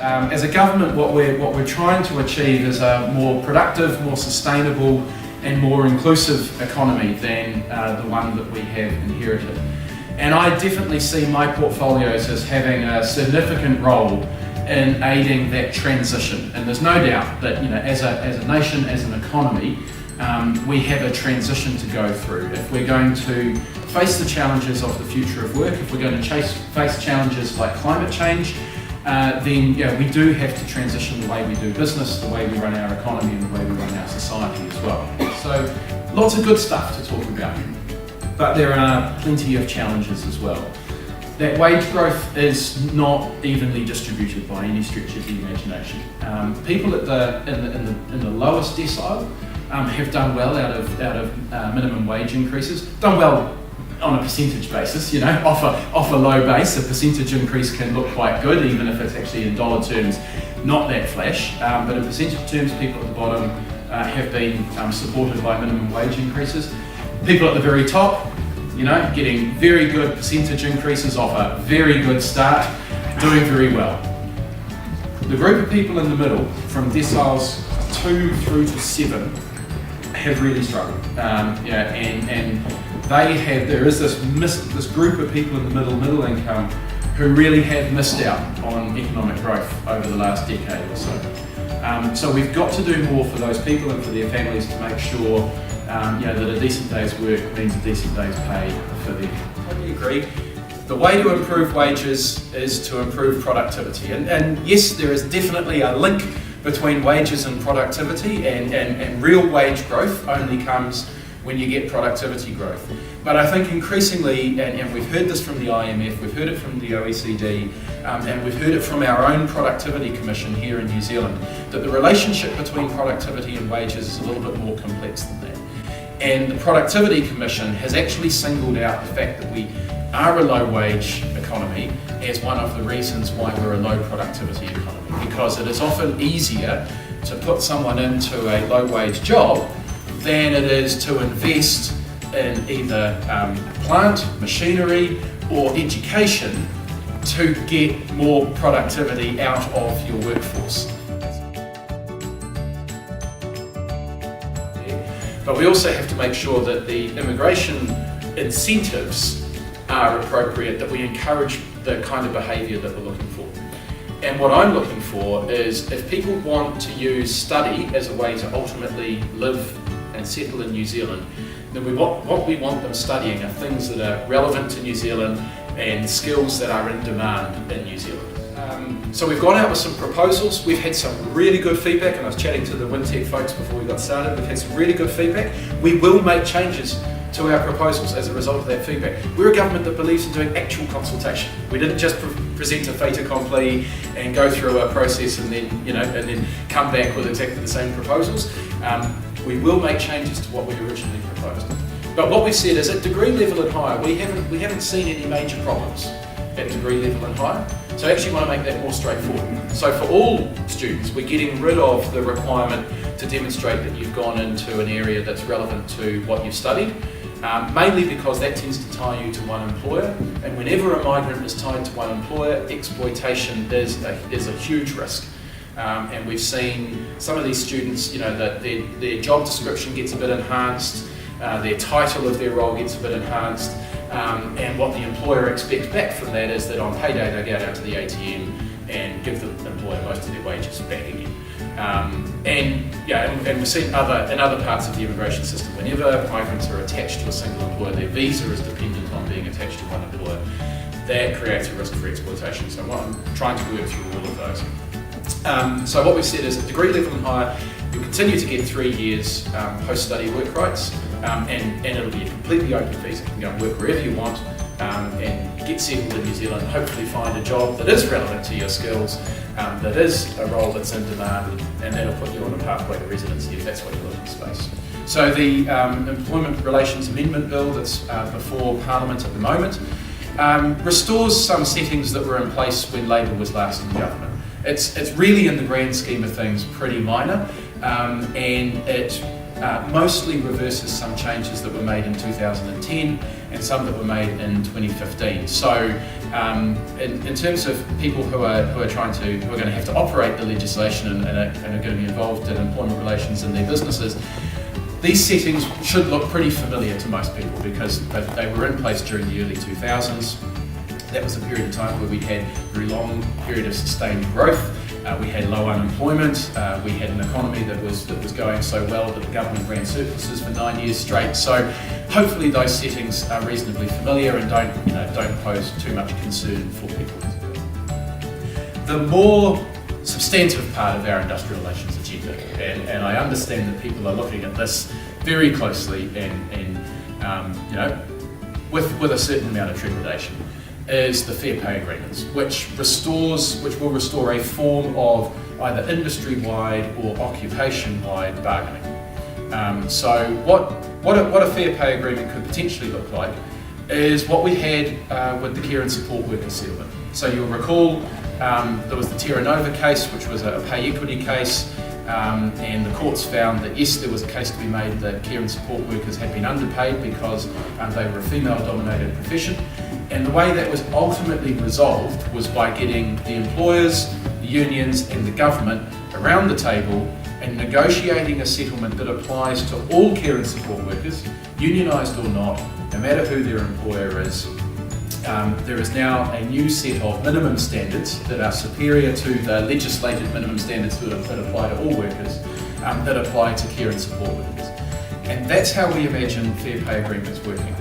As a government, what we're trying to achieve is a more productive, more sustainable and more inclusive economy than the one that we have inherited. And I definitely see my portfolios as having a significant role in aiding that transition. And there's no doubt that, as a nation, as an economy, we have a transition to go through. If we're going to face the challenges of the future of work, if we're going to face challenges like climate change, then we do have to transition the way we do business, the way we run our economy and the way we run our society as well. So lots of good stuff to talk about, but there are plenty of challenges as well. That wage growth is not evenly distributed by any stretch of the imagination. People in the lowest decile have done well out of minimum wage increases, done well on a percentage basis, off a low base. A percentage increase can look quite good, even if it's actually in dollar terms not that flash. But in percentage terms, people at the bottom have been supported by minimum wage increases. People at the very top, getting very good percentage increases off a very good start, doing very well. The group of people in the middle, from deciles 2 through to 7, have really struggled. And there is this group of people in the middle income, who really have missed out on economic growth over the last decade or so. So we've got to do more for those people and for their families to make sure that a decent day's work means a decent day's pay for them. I totally agree. The way to improve wages is to improve productivity. And yes, there is definitely a link between wages and productivity, and real wage growth only comes when you get productivity growth. But I think increasingly, and we've heard this from the IMF, we've heard it from the OECD, and we've heard it from our own Productivity Commission here in New Zealand, that the relationship between productivity and wages is a little bit more complex than that. And the Productivity Commission has actually singled out the fact that we are a low wage economy as one of the reasons why we're a low productivity economy, because it is often easier to put someone into a low wage job than it is to invest in either plant, machinery or education to get more productivity out of your workforce. But we also have to make sure that the immigration incentives are appropriate, that we encourage the kind of behaviour that we're looking for. And what I'm looking for is, if people want to use study as a way to ultimately live and settle in New Zealand, then what we want them studying are things that are relevant to New Zealand and skills that are in demand in New Zealand. So we've gone out with some proposals. We've had some really good feedback, and I was chatting to the WinTech folks before we got started. We've had some really good feedback. We will make changes to our proposals as a result of that feedback. We're a government that believes in doing actual consultation. We didn't just present a fait accompli and go through a process and then come back with exactly the same proposals. We will make changes to what we originally proposed. But what we've said is, at degree level and higher, we haven't seen any major problems at degree level and higher. So I actually want to make that more straightforward. So for all students, we're getting rid of the requirement to demonstrate that you've gone into an area that's relevant to what you've studied, mainly because that tends to tie you to one employer. And whenever a migrant is tied to one employer, exploitation is a huge risk. And we've seen some of these students, that their job description gets a bit enhanced, their title of their role gets a bit enhanced, and what the employer expects back from that is that on payday they go down to the ATM and give the employer most of their wages back again. And we've seen in other parts of the immigration system, whenever migrants are attached to a single employer, their visa is dependent on being attached to one employer. That creates a risk for exploitation. So I'm trying to work through all of those. So what we've said is, at degree level and higher, you'll continue to get 3 years post-study work rights, and it'll be a completely open visa. You can go and work wherever you want and get settled in New Zealand, hopefully find a job that is relevant to your skills, that is a role that's in demand, and that'll put you on a pathway to residency if that's what you're looking for space. So the Employment Relations Amendment Bill that's before Parliament at the moment restores some settings that were in place when Labour was last in government. It's really, in the grand scheme of things, pretty minor, and it mostly reverses some changes that were made in 2010 and some that were made in 2015. So in terms of people who are going to have to operate the legislation and are going to be involved in employment relations in their businesses, these settings should look pretty familiar to most people because they were in place during the early 2000s. That was a period of time where we had a very long period of sustained growth. We had low unemployment. We had an economy that was going so well that the government ran surpluses for 9 years straight. So hopefully those settings are reasonably familiar and don't pose too much concern for people. The more substantive part of our industrial relations agenda, and I understand that people are looking at this very closely and with a certain amount of trepidation, is the fair pay agreements, which will restore a form of either industry-wide or occupation-wide bargaining. So what a fair pay agreement could potentially look like is what we had with the care and support worker settlement. So you'll recall there was the Terra Nova case, which was a pay equity case, and the courts found that yes, there was a case to be made that care and support workers had been underpaid because they were a female-dominated profession. And the way that was ultimately resolved was by getting the employers, the unions and the government around the table and negotiating a settlement that applies to all care and support workers, unionised or not, no matter who their employer is. There is now a new set of minimum standards that are superior to the legislated minimum standards that apply to all workers, that apply to care and support workers. And that's how we imagine fair pay agreements working.